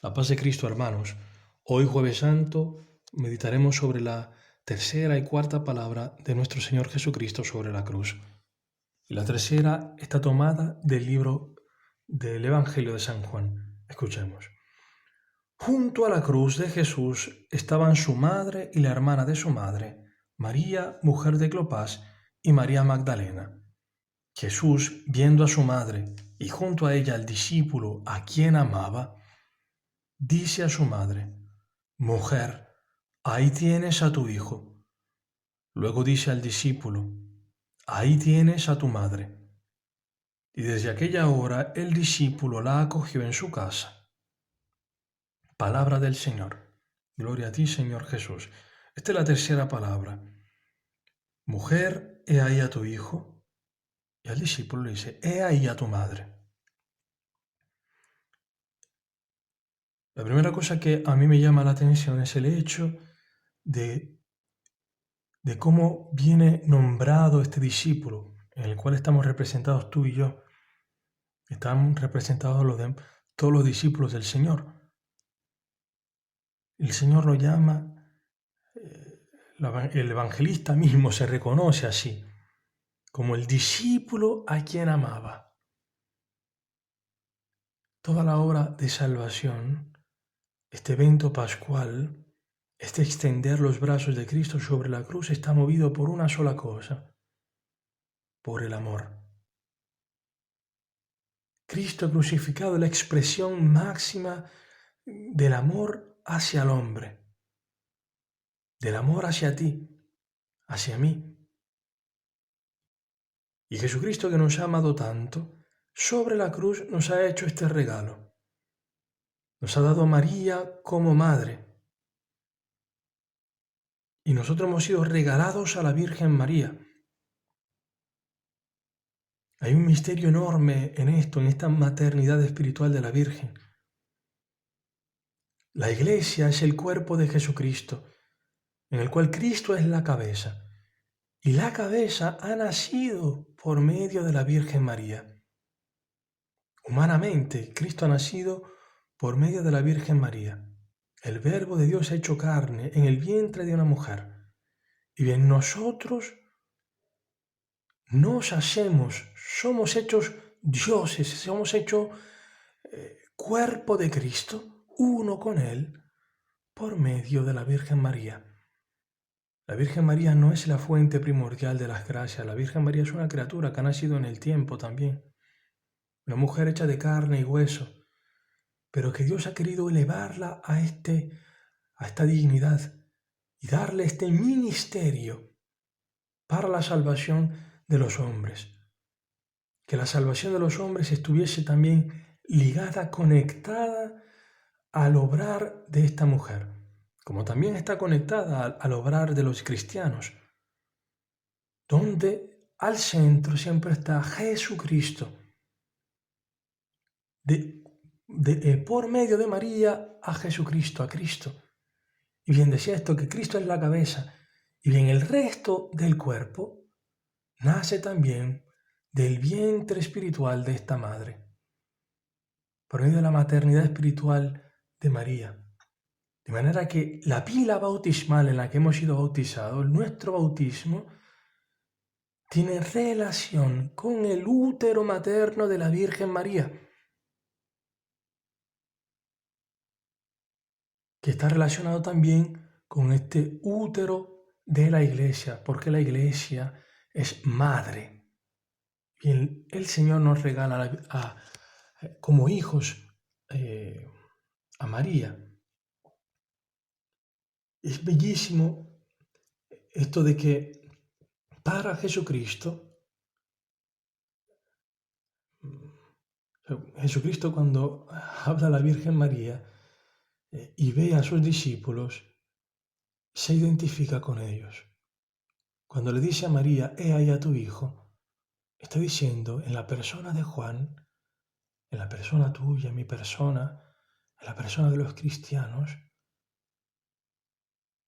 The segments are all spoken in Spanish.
La paz de Cristo, hermanos. Hoy, Jueves Santo, meditaremos sobre la tercera y cuarta palabra de nuestro Señor Jesucristo sobre la cruz. Y la tercera está tomada del libro del Evangelio de San Juan. Escuchemos. Junto a la cruz de Jesús estaban su madre y la hermana de su madre, María, mujer de Clopas, y María Magdalena. Jesús, viendo a su madre y junto a ella al discípulo a quien amaba, dice a su madre: Mujer, ahí tienes a tu hijo. Luego dice al discípulo: Ahí tienes a tu madre. Y desde aquella hora el discípulo la acogió en su casa. Palabra del Señor. Gloria a ti, Señor Jesús. Esta es la tercera palabra. Mujer, he ahí a tu hijo. Y al discípulo le dice: He ahí a tu madre. La primera cosa que a mí me llama la atención es el hecho de cómo viene nombrado este discípulo, en el cual estamos representados tú y yo. Están representados todos los discípulos del Señor. El Señor lo llama, el evangelista mismo se reconoce así, como el discípulo a quien amaba. Toda la obra de salvación, este evento pascual, este extender los brazos de Cristo sobre la cruz, está movido por una sola cosa: por el amor. Cristo crucificado es la expresión máxima del amor hacia el hombre, del amor hacia ti, hacia mí. Y Jesucristo, que nos ha amado tanto, sobre la cruz nos ha hecho este regalo. Nos ha dado a María como madre. Y nosotros hemos sido regalados a la Virgen María. Hay un misterio enorme en esto, en esta maternidad espiritual de la Virgen. La Iglesia es el cuerpo de Jesucristo, en el cual Cristo es la cabeza. Y la cabeza ha nacido por medio de la Virgen María. Humanamente, Cristo ha nacido por medio de la Virgen María. El Verbo de Dios ha hecho carne en el vientre de una mujer. Y bien, nosotros nos hacemos, somos hechos dioses, somos hechos cuerpo de Cristo, uno con Él, por medio de la Virgen María. La Virgen María no es la fuente primordial de las gracias. La Virgen María es una criatura que ha nacido en el tiempo también. Una mujer hecha de carne y hueso, pero que Dios ha querido elevarla a esta dignidad y darle este ministerio para la salvación de los hombres. Que la salvación de los hombres estuviese también ligada, conectada al obrar de esta mujer, como también está conectada al obrar de los cristianos, donde al centro siempre está Jesucristo, por medio de María a Jesucristo, a Cristo. Y bien decía esto, que Cristo es la cabeza, y bien el resto del cuerpo nace también del vientre espiritual de esta madre, por medio de la maternidad espiritual de María. De manera que la pila bautismal en la que hemos sido bautizados, nuestro bautismo, tiene relación con el útero materno de la Virgen María, que está relacionado también con este útero de la Iglesia, porque la Iglesia es madre. Y el Señor nos regala como hijos a María. Es bellísimo esto de que para Jesucristo, Jesucristo cuando habla a la Virgen María y ve a sus discípulos, se identifica con ellos. Cuando le dice a María: He ahí a tu hijo, está diciendo en la persona de Juan, en la persona tuya, en mi persona, en la persona de los cristianos,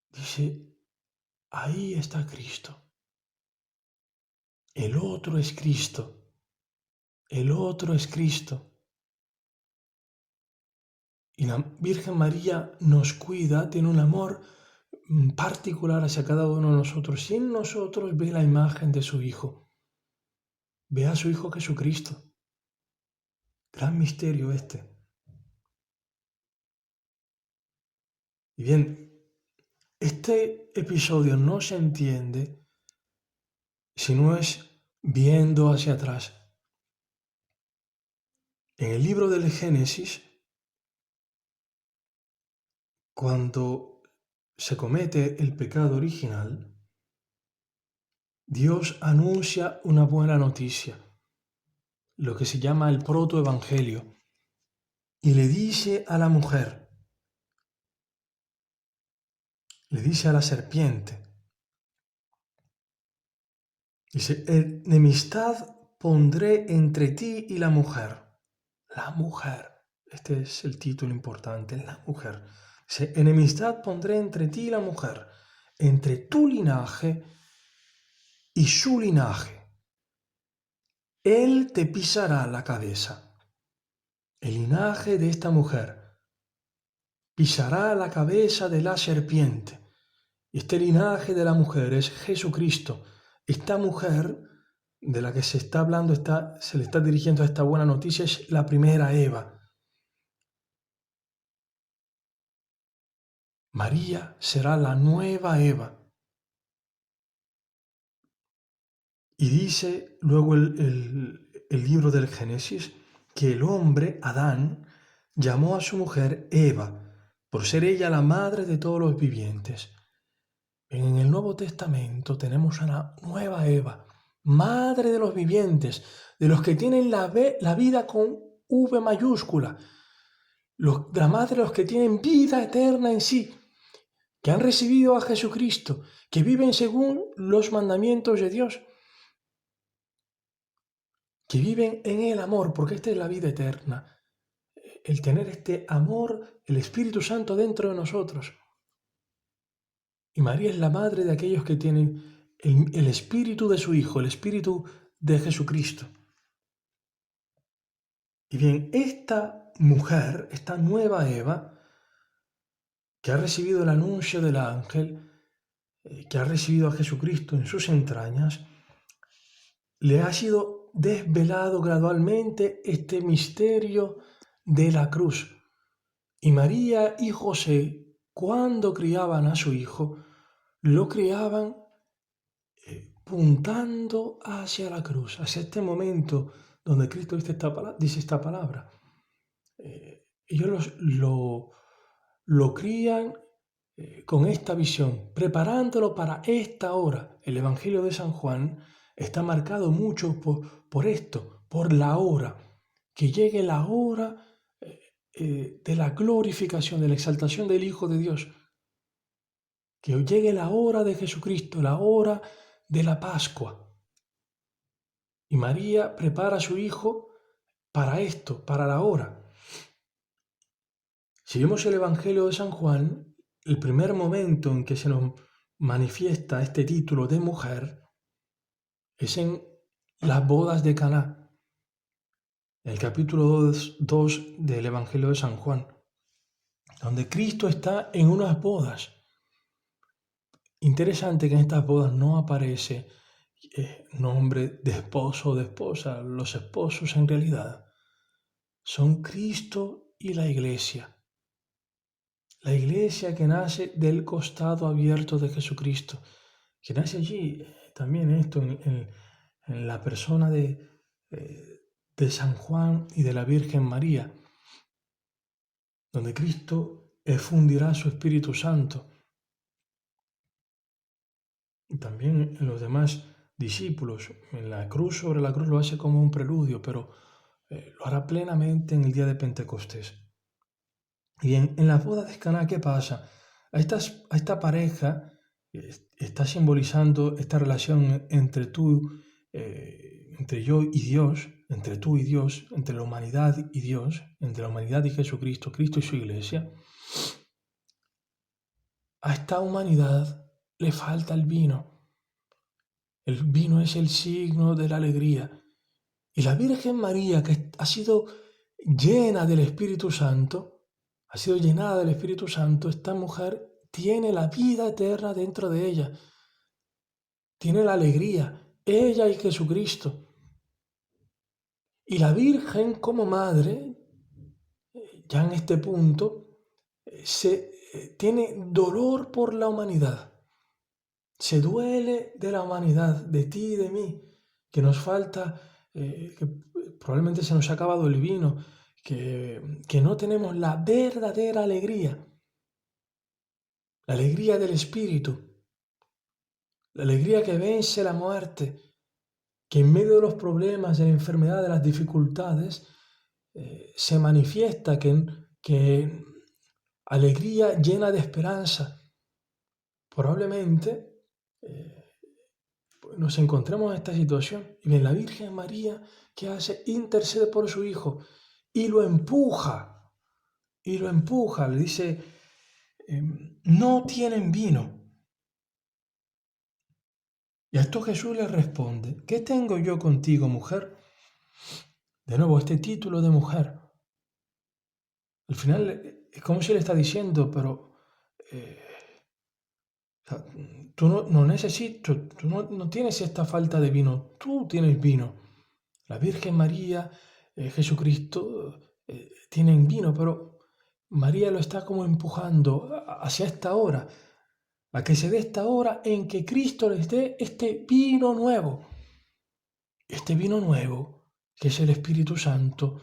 dice: ahí está Cristo. El otro es Cristo. El otro es Cristo. Y la Virgen María nos cuida, tiene un amor particular hacia cada uno de nosotros. Y en nosotros ve la imagen de su Hijo. Ve a su Hijo Jesucristo. Gran misterio este. Y bien, este episodio no se entiende si no es viendo hacia atrás. En el libro del Génesis, cuando se comete el pecado original, Dios anuncia una buena noticia, lo que se llama el protoevangelio, y le dice a la mujer, le dice a la serpiente, dice, enemistad pondré entre ti y la mujer. La mujer, este es el título importante, la mujer. Dice, enemistad pondré entre ti y la mujer, entre tu linaje y su linaje. Él te pisará la cabeza. El linaje de esta mujer pisará la cabeza de la serpiente. Este linaje de la mujer es Jesucristo. Esta mujer de la que se está hablando, se le está dirigiendo a esta buena noticia, es la primera Eva. María será la nueva Eva. Y dice luego el libro del Génesis que el hombre, Adán, llamó a su mujer Eva, por ser ella la madre de todos los vivientes. En el Nuevo Testamento tenemos a la nueva Eva, madre de los vivientes, de los que tienen la vida con V mayúscula, la madre de los que tienen vida eterna en sí, que han recibido a Jesucristo, que viven según los mandamientos de Dios, que viven en el amor, porque esta es la vida eterna, el tener este amor, el Espíritu Santo dentro de nosotros. Y María es la madre de aquellos que tienen el Espíritu de su Hijo, el Espíritu de Jesucristo. Y bien, esta mujer, esta nueva Eva, que ha recibido el anuncio del ángel, que ha recibido a Jesucristo en sus entrañas, le ha sido desvelado gradualmente este misterio de la cruz. Y María y José, cuando criaban a su hijo, lo criaban puntando hacia la cruz, hacia este momento donde Cristo dice esta palabra. Ellos lo crían con esta visión, preparándolo para esta hora. El Evangelio de San Juan está marcado mucho por esto, por la hora, que llegue la hora de la glorificación, de la exaltación del Hijo de Dios, que llegue la hora de Jesucristo, la hora de la Pascua. Y María prepara a su Hijo para esto, para la hora. Si vemos el Evangelio de San Juan, el primer momento en que se nos manifiesta este título de mujer es en las bodas de Caná, el capítulo 2 del Evangelio de San Juan, donde Cristo está en unas bodas. Interesante que en estas bodas no aparece nombre de esposo o de esposa. Los esposos en realidad son Cristo y la Iglesia. La Iglesia que nace del costado abierto de Jesucristo, que nace allí también esto en la persona de San Juan y de la Virgen María, donde Cristo fundirá su Espíritu Santo. Y también en los demás discípulos, en la cruz, sobre la cruz lo hace como un preludio, pero lo hará plenamente en el día de Pentecostés. Y en las bodas de Caná, ¿qué pasa? A esta pareja está simbolizando esta relación entre yo y Dios, entre tú y Dios, entre la humanidad y Dios, entre la humanidad y Jesucristo, Cristo y su Iglesia. A esta humanidad le falta el vino. El vino es el signo de la alegría. Y la Virgen María, que ha sido llena del Espíritu Santo, ha sido llenada del Espíritu Santo, esta mujer tiene la vida eterna dentro de ella, tiene la alegría, ella y Jesucristo. Y la Virgen como madre, ya en este punto, tiene dolor por la humanidad, se duele de la humanidad, de ti y de mí, que nos falta, que probablemente se nos ha acabado el vino, que no tenemos la verdadera alegría, la alegría del Espíritu, la alegría que vence la muerte, que en medio de los problemas, de la enfermedad, de las dificultades, se manifiesta, que alegría llena de esperanza. Probablemente nos encontremos en esta situación y ven la Virgen María que hace, intercede por su hijo y lo empuja, le dice, no tienen vino. Y a esto Jesús le responde, ¿qué tengo yo contigo, mujer? De nuevo, este título de mujer. Al final es como si le está diciendo, pero o sea, tú no necesitas, tú no tienes esta falta de vino, tú tienes vino. La Virgen María, Jesucristo tienen vino, pero María lo está como empujando hacia esta hora, a que se dé esta hora en que Cristo les dé este vino nuevo que es el Espíritu Santo,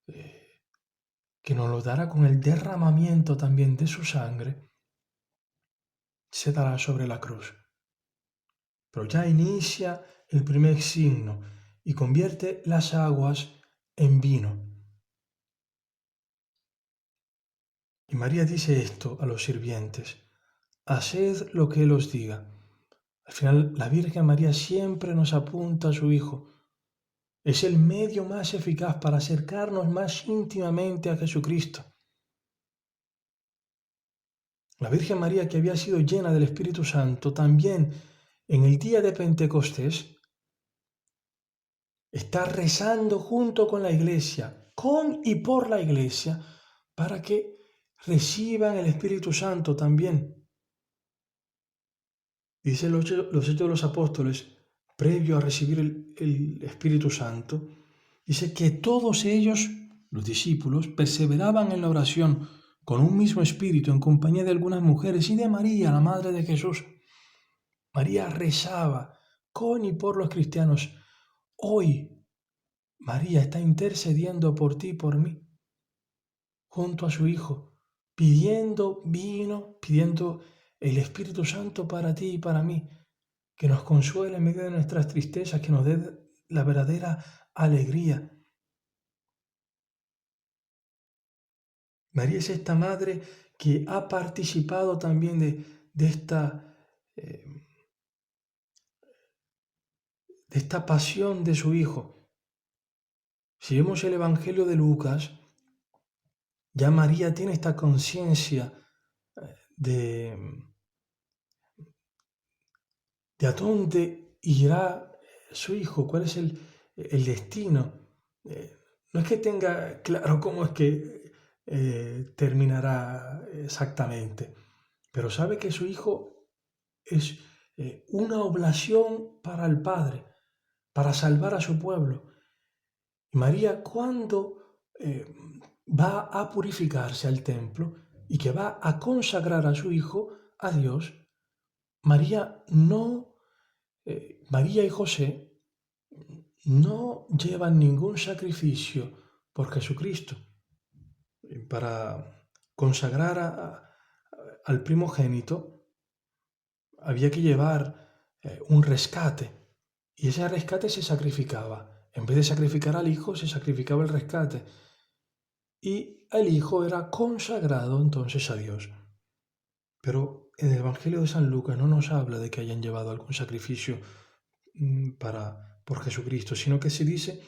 que nos lo dará con el derramamiento también de su sangre, se dará sobre la cruz. Pero ya inicia el primer signo y convierte las aguas en vino. Y María dice esto a los sirvientes, haced lo que Él os diga. Al final, la Virgen María siempre nos apunta a su Hijo. Es el medio más eficaz para acercarnos más íntimamente a Jesucristo. La Virgen María, que había sido llena del Espíritu Santo, también en el día de Pentecostés, está rezando junto con la Iglesia, con y por la Iglesia, para que reciban el Espíritu Santo también. Dice los Hechos de los Apóstoles, previo a recibir el Espíritu Santo, dice que todos ellos, los discípulos, perseveraban en la oración con un mismo espíritu en compañía de algunas mujeres y de María, la Madre de Jesús. María rezaba con y por los cristianos. Hoy María está intercediendo por ti y por mí, junto a su Hijo, pidiendo vino, pidiendo el Espíritu Santo para ti y para mí, que nos consuele en medio de nuestras tristezas, que nos dé la verdadera alegría. María es esta madre que ha participado también de esta pasión de su Hijo. Si vemos el Evangelio de Lucas, ya María tiene esta conciencia de a dónde irá su Hijo, cuál es el destino. No es que tenga claro cómo es que terminará exactamente, pero sabe que su Hijo es una oblación para el Padre, para salvar a su pueblo. Y María, cuando va a purificarse al templo y que va a consagrar a su Hijo a Dios, María y José no llevan ningún sacrificio por Jesucristo. Para consagrar al primogénito había que llevar un rescate y ese rescate se sacrificaba. En vez de sacrificar al hijo, se sacrificaba el rescate y el hijo era consagrado entonces a Dios. Pero en el Evangelio de San Lucas no nos habla de que hayan llevado algún sacrificio por Jesucristo, sino que se dice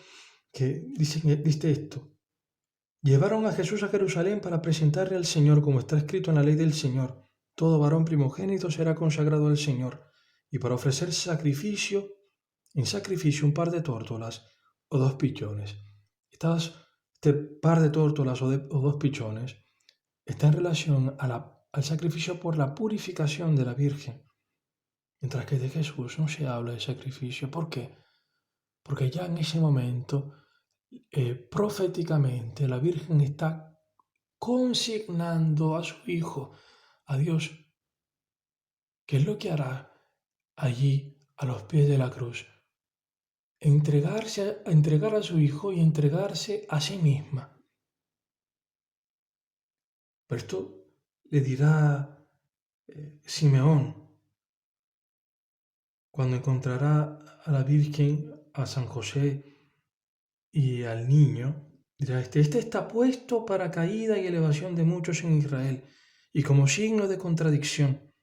esto. Llevaron a Jesús a Jerusalén para presentarle al Señor, como está escrito en la ley del Señor. Todo varón primogénito será consagrado al Señor, y para ofrecer en sacrificio un par de tórtolas o 2 pichones. Este par de tórtolas o 2 pichones está en relación al sacrificio por la purificación de la Virgen, mientras que de Jesús no se habla de sacrificio. ¿Por qué? Porque ya en ese momento, proféticamente, la Virgen está consignando a su Hijo, a Dios, ¿qué es lo que hará allí a los pies de la cruz? Entregar a su Hijo y entregarse a sí misma. Pero esto le dirá Simeón cuando encontrará a la Virgen, a San José y al niño. Dirá, este está puesto para caída y elevación de muchos en Israel, y como signo de contradicción,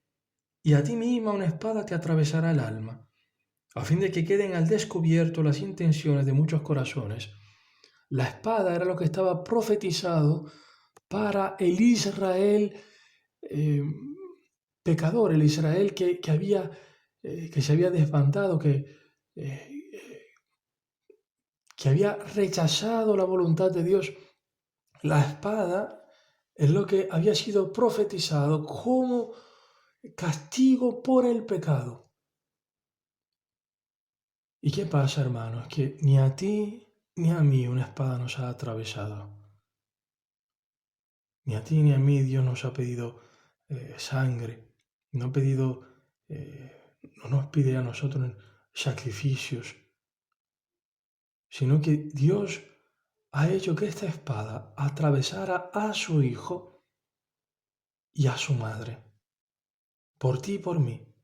y a ti misma una espada te atravesará el alma, a fin de que queden al descubierto las intenciones de muchos corazones. La espada era lo que estaba profetizado para el Israel pecador, el Israel que se había desbandado, eh, que había rechazado la voluntad de Dios. La espada es lo que había sido profetizado como castigo por el pecado. ¿Y qué pasa, hermanos? Que ni a ti ni a mí una espada nos ha atravesado. Ni a ti ni a mí Dios nos ha pedido sangre, no nos pide a nosotros sacrificios, sino que Dios ha hecho que esta espada atravesara a su Hijo y a su madre, por ti y por mí.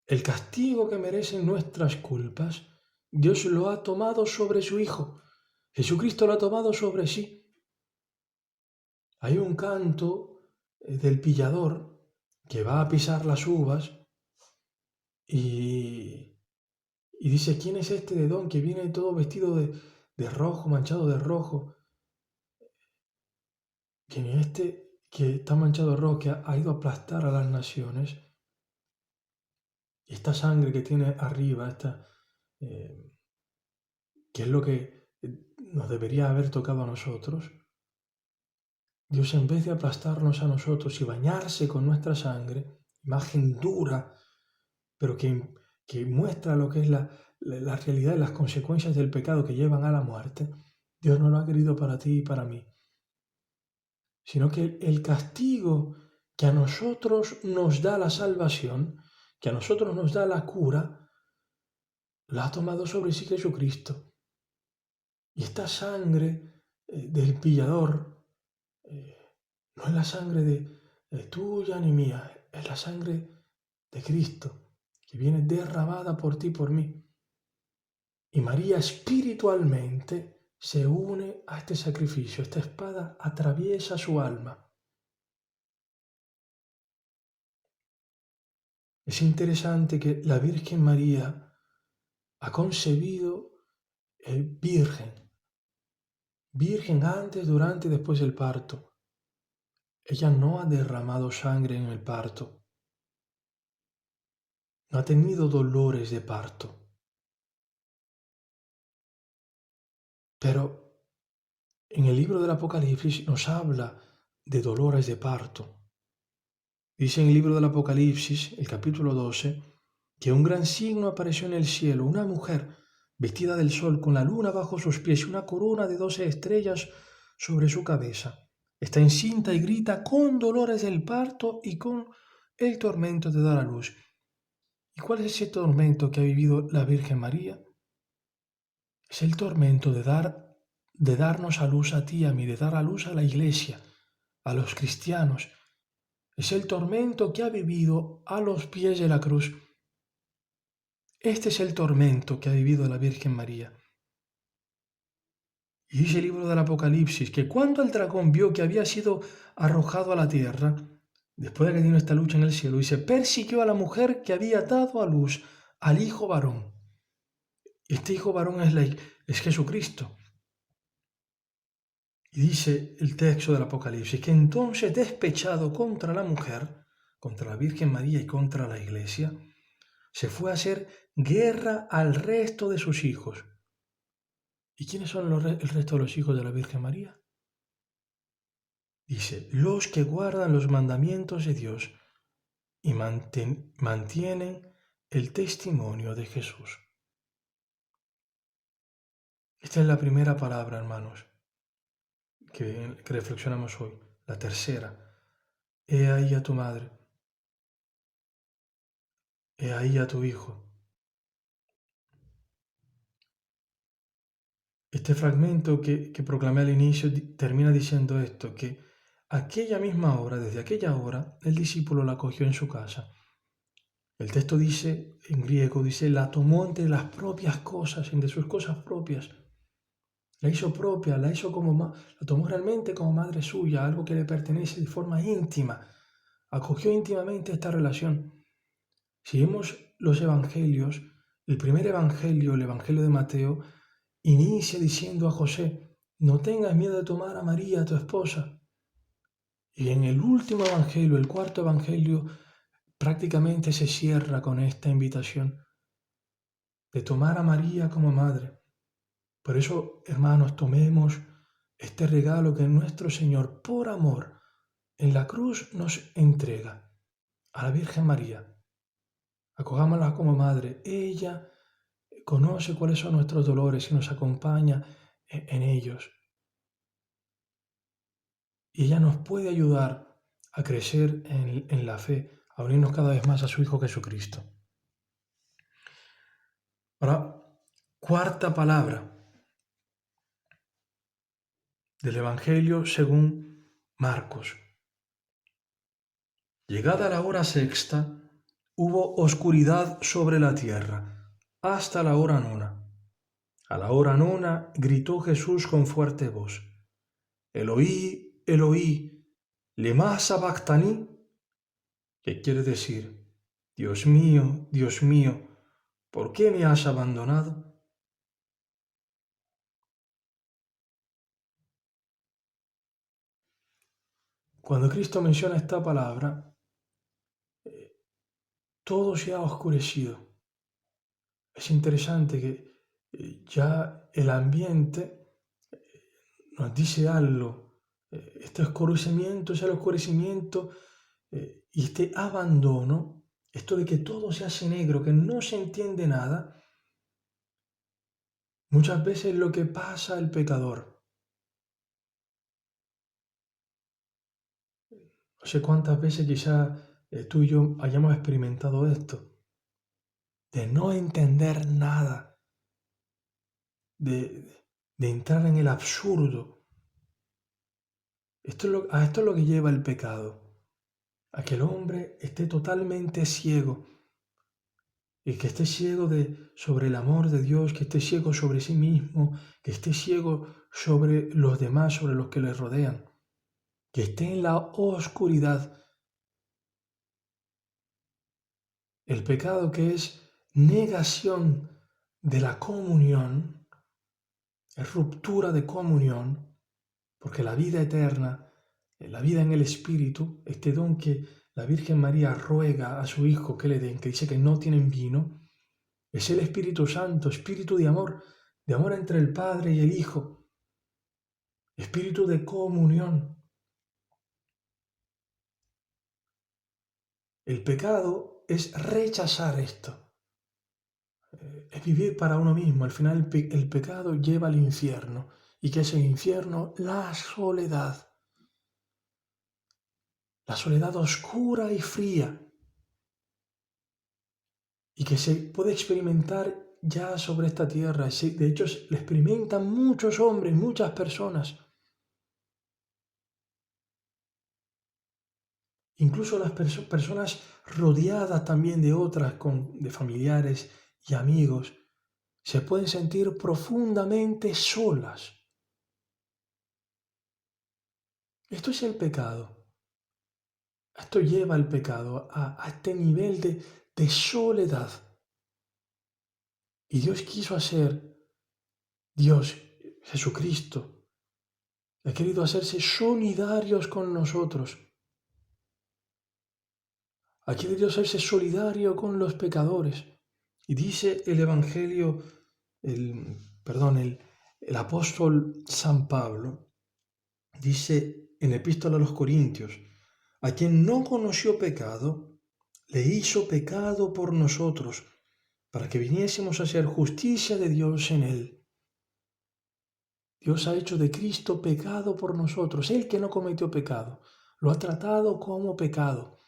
El castigo que merecen nuestras culpas, Dios lo ha tomado sobre su Hijo. Jesucristo lo ha tomado sobre sí. Hay un canto del pillador que va a pisar las uvas y dice, ¿quién es este dedón que viene todo vestido de rojo, manchado de rojo? ¿Quién es este que está manchado de rojo, que ha ido a aplastar a las naciones? Y esta sangre que tiene arriba, que es lo que nos debería haber tocado a nosotros, Dios, en vez de aplastarnos a nosotros y bañarse con nuestra sangre, imagen dura, pero que muestra lo que es la realidad y las consecuencias del pecado que llevan a la muerte, Dios no lo ha querido para ti y para mí, sino que el castigo que a nosotros nos da la salvación, que a nosotros nos da la cura, la ha tomado sobre sí Jesucristo. Y esta sangre del pillador no es la sangre de tuya ni mía, es la sangre de Cristo, que viene derramada por ti y por mí. Y María espiritualmente se une a este sacrificio. Esta espada atraviesa su alma. Es interesante que la Virgen María ha concebido virgen antes, durante y después del parto. Ella no ha derramado sangre en el parto. No ha tenido dolores de parto. Pero en el libro del Apocalipsis nos habla de dolores de parto. Dice en el libro del Apocalipsis, el capítulo 12, que un gran signo apareció en el cielo, una mujer vestida del sol con la luna bajo sus pies y una corona de 12 estrellas sobre su cabeza. Está encinta y grita con dolores del parto y con el tormento de dar a luz. ¿Y cuál es ese tormento que ha vivido la Virgen María? Es el tormento de darnos a luz a ti y a mí, de dar a luz a la Iglesia, a los cristianos. Es el tormento que ha vivido a los pies de la cruz. Este es el tormento que ha vivido la Virgen María. Y dice el libro del Apocalipsis que cuando el dragón vio que había sido arrojado a la tierra, después de que tiene esta lucha en el cielo, dice, persiguió a la mujer que había dado a luz al hijo varón. Este hijo varón es Jesucristo. Y dice el texto del Apocalipsis que entonces, despechado contra la mujer, contra la Virgen María y contra la Iglesia, se fue a hacer guerra al resto de sus hijos. ¿Y quiénes son el resto de los hijos de la Virgen María? Dice, los que guardan los mandamientos de Dios y mantienen el testimonio de Jesús. Esta es la primera palabra, hermanos, que reflexionamos hoy. La tercera, he ahí a tu madre, he ahí a tu hijo. Este fragmento que proclamé al inicio termina diciendo esto, que aquella misma hora, desde aquella hora, el discípulo la acogió en su casa. El texto dice, en griego, dice, la tomó entre las propias cosas, entre sus cosas propias. La hizo propia, la tomó realmente como madre suya, algo que le pertenece de forma íntima. Acogió íntimamente esta relación. Si vemos los evangelios, el primer evangelio, el evangelio de Mateo, inicia diciendo a José, no tengas miedo de tomar a María, tu esposa. Y en el último evangelio, el cuarto evangelio, prácticamente se cierra con esta invitación de tomar a María como madre. Por eso, hermanos, tomemos este regalo que nuestro Señor, por amor, en la cruz nos entrega a la Virgen María. Acogámosla como madre. Ella conoce cuáles son nuestros dolores y nos acompaña en ellos. Y ella nos puede ayudar a crecer en la fe, a unirnos cada vez más a su Hijo Jesucristo. Ahora, cuarta palabra del Evangelio según Marcos. Llegada la hora sexta, hubo oscuridad sobre la tierra, hasta la hora nona. A la hora nona gritó Jesús con fuerte voz, Eloí, Eloí, lema sabactani, que quiere decir, Dios mío, ¿por qué me has abandonado? Cuando Cristo menciona esta palabra, todo se ha oscurecido. Es interesante que ya el ambiente nos dice algo. Este oscurecimiento es el oscurecimiento y este abandono, esto de que todo se hace negro, que no se entiende nada, muchas veces es lo que pasa al pecador. No sé cuántas veces quizá tú y yo hayamos experimentado esto, de no entender nada, de entrar en el absurdo. A esto es lo que lleva el pecado, a que el hombre esté totalmente ciego, y que esté ciego sobre el amor de Dios, que esté ciego sobre sí mismo, que esté ciego sobre los demás, sobre los que le rodean, que esté en la oscuridad. El pecado, que es negación de la comunión, es ruptura de comunión, porque la vida eterna, la vida en el Espíritu, este don que la Virgen María ruega a su Hijo que le den, que dice que no tienen vino, es el Espíritu Santo, espíritu de amor entre el Padre y el Hijo, espíritu de comunión. El pecado es rechazar esto, es vivir para uno mismo. Al final el pecado lleva al infierno. ¿Y qué es el infierno? La soledad oscura y fría, y que se puede experimentar ya sobre esta tierra. De hecho, lo experimentan muchos hombres, muchas personas. Incluso las personas rodeadas también de otras, de familiares y amigos, se pueden sentir profundamente solas. Esto es el pecado. Esto lleva al pecado a este nivel de soledad. Y Dios quiso hacer, Dios, Jesucristo, ha querido hacerse solidarios con nosotros. Ha querido hacerse solidario con los pecadores. Y dice el Evangelio, el apóstol San Pablo, dice en la Epístola a los Corintios, a quien no conoció pecado, le hizo pecado por nosotros, para que viniésemos a ser justicia de Dios en él. Dios ha hecho de Cristo pecado por nosotros, él que no cometió pecado, lo ha tratado como pecado.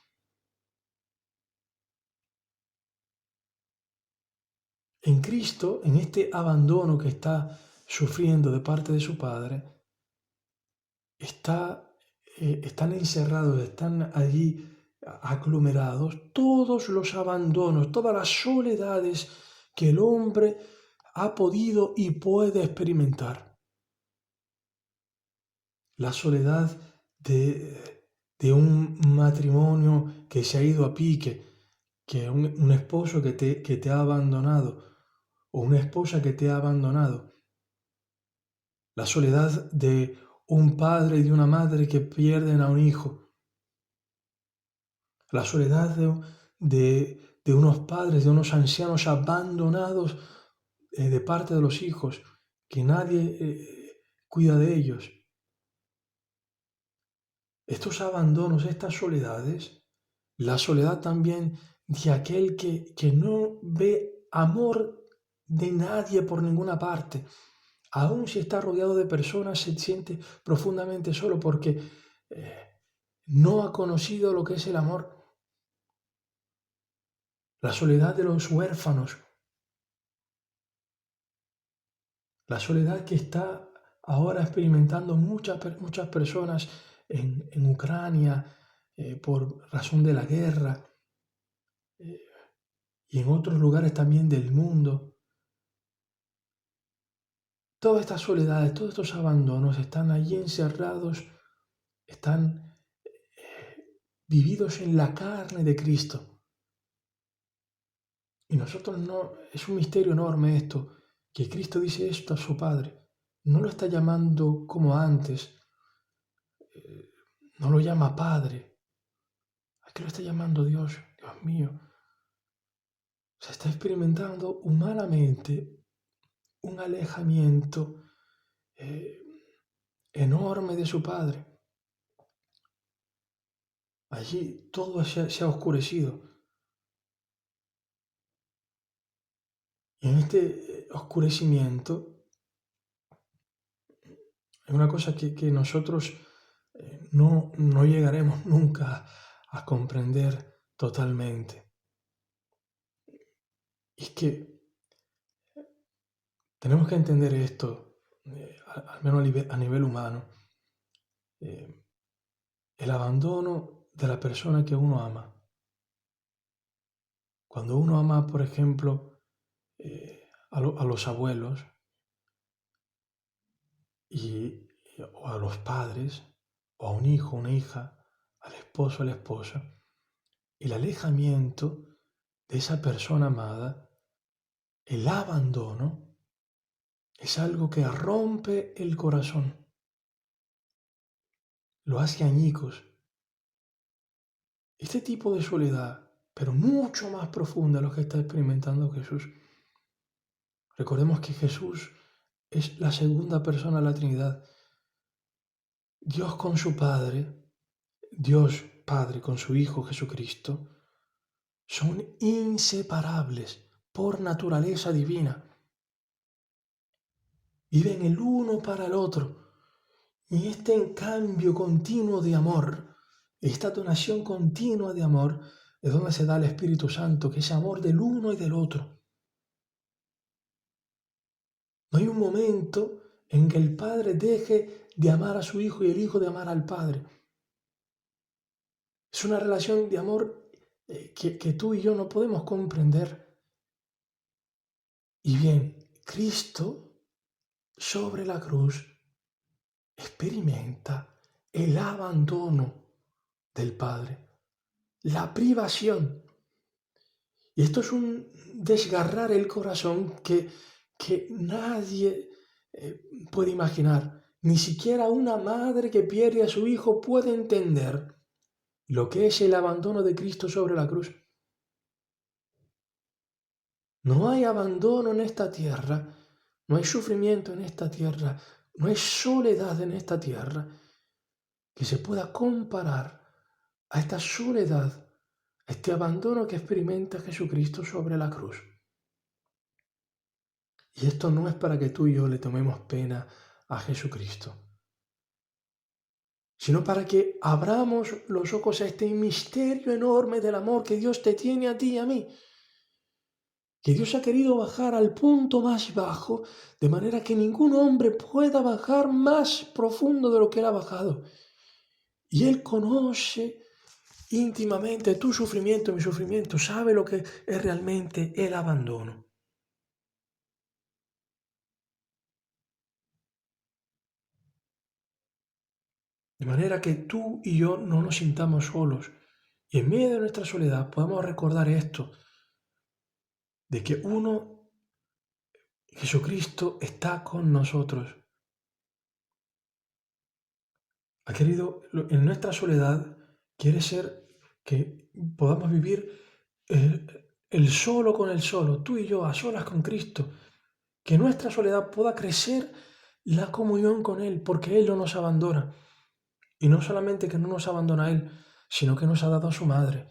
En Cristo, en este abandono que está sufriendo de parte de su Padre, están encerrados, están allí aglomerados todos los abandonos, todas las soledades que el hombre ha podido y puede experimentar. La soledad de un matrimonio que se ha ido a pique, que un esposo que te ha abandonado o una esposa que te ha abandonado. La soledad de un padre y de una madre que pierden a un hijo. La soledad de unos padres, de unos ancianos abandonados de parte de los hijos, que nadie cuida de ellos. Estos abandonos, estas soledades, la soledad también de aquel que no ve amor de nadie por ninguna parte, aun si está rodeado de personas, se siente profundamente solo porque no ha conocido lo que es el amor. La soledad de los huérfanos, la soledad que está ahora experimentando muchas personas en Ucrania por razón de la guerra y en otros lugares también del mundo. Todas estas soledades, todos estos abandonos están allí encerrados, están vividos en la carne de Cristo. Y nosotros no, es un misterio enorme esto, que Cristo dice esto a su Padre. No lo está llamando como antes, no lo llama Padre. Aquí lo está llamando Dios, Dios mío. Se está experimentando humanamente un alejamiento enorme de su Padre. Allí todo se ha oscurecido. Y en este oscurecimiento es una cosa que nosotros no llegaremos nunca a comprender totalmente. Y es que tenemos que entender esto, al menos a nivel humano, el abandono de la persona que uno ama. Cuando uno ama, por ejemplo, a los abuelos o a los padres, o a un hijo, una hija, al esposo, a la esposa, el alejamiento de esa persona amada, el abandono, es algo que rompe el corazón, lo hace añicos. Este tipo de soledad, pero mucho más profunda, lo que está experimentando Jesús. Recordemos que Jesús es la segunda persona de la Trinidad. Dios con su Padre, Dios Padre con su Hijo Jesucristo, son inseparables por naturaleza divina. Viven el uno para el otro. Y este cambio continuo de amor, esta donación continua de amor, es donde se da el Espíritu Santo, que es amor del uno y del otro. No hay un momento en que el Padre deje de amar a su Hijo y el Hijo de amar al Padre. Es una relación de amor que tú y yo no podemos comprender. Y bien, Cristo sobre la cruz experimenta el abandono del Padre, la privación. Y esto es un desgarrar el corazón que nadie puede imaginar. Ni siquiera una madre que pierde a su hijo puede entender lo que es el abandono de Cristo sobre la cruz. No hay abandono en esta tierra, no hay sufrimiento en esta tierra, no hay soledad en esta tierra que se pueda comparar a esta soledad, a este abandono que experimenta Jesucristo sobre la cruz. Y esto no es para que tú y yo le tomemos pena a Jesucristo, sino para que abramos los ojos a este misterio enorme del amor que Dios te tiene a ti y a mí. Que Dios ha querido bajar al punto más bajo, de manera que ningún hombre pueda bajar más profundo de lo que Él ha bajado. Y Él conoce íntimamente tu sufrimiento, mi sufrimiento, sabe lo que es realmente el abandono. De manera que tú y yo no nos sintamos solos. Y en medio de nuestra soledad podamos recordar esto, de que Jesucristo, está con nosotros. Ha querido, en nuestra soledad, quiere ser que podamos vivir el solo con el solo, tú y yo a solas con Cristo, que nuestra soledad pueda crecer la comunión con Él, porque Él no nos abandona. Y no solamente que no nos abandona Él, sino que nos ha dado a su Madre.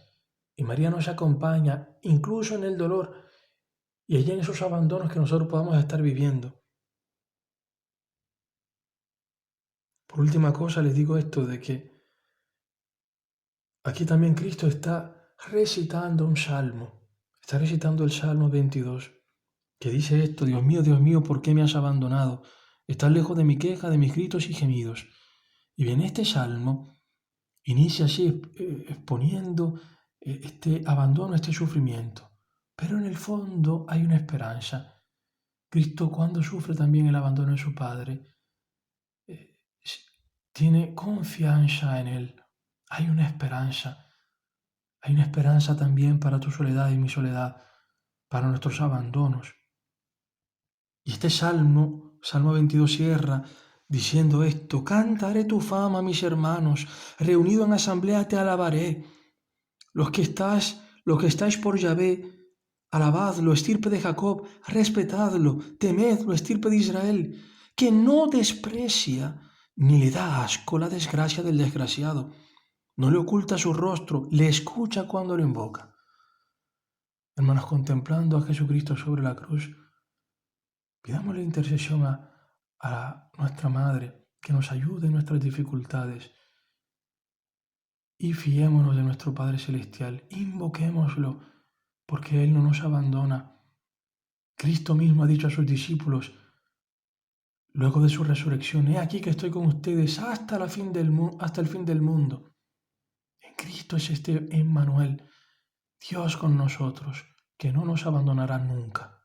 Y María nos acompaña incluso en el dolor y allí en esos abandonos que nosotros podamos estar viviendo. Por última cosa les digo esto de que aquí también Cristo está recitando un salmo, está recitando el Salmo 22, que dice esto: Dios mío, ¿por qué me has abandonado? Estás lejos de mi queja, de mis gritos y gemidos. Y bien, este salmo inicia así exponiendo este abandono, este sufrimiento. Pero en el fondo hay una esperanza. Cristo, cuando sufre también el abandono de su Padre, eh, tiene confianza en Él. Hay una esperanza. Hay una esperanza también para tu soledad y mi soledad, para nuestros abandonos. Y este salmo, Salmo 22, cierra diciendo esto: cantaré tu fama, mis hermanos, reunido en asamblea te alabaré. Los que estáis por Yahvé, alabadlo, estirpe de Jacob, respetadlo, temedlo, estirpe de Israel, que no desprecia ni le da asco la desgracia del desgraciado. No le oculta su rostro, le escucha cuando lo invoca. Hermanos, contemplando a Jesucristo sobre la cruz, pidámosle intercesión a nuestra Madre, que nos ayude en nuestras dificultades, y fiémonos de nuestro Padre Celestial, invoquémoslo, porque Él no nos abandona. Cristo mismo ha dicho a sus discípulos, luego de su resurrección: he aquí que estoy con ustedes hasta el fin del mundo. En Cristo es este Emmanuel, Dios con nosotros, que no nos abandonará nunca.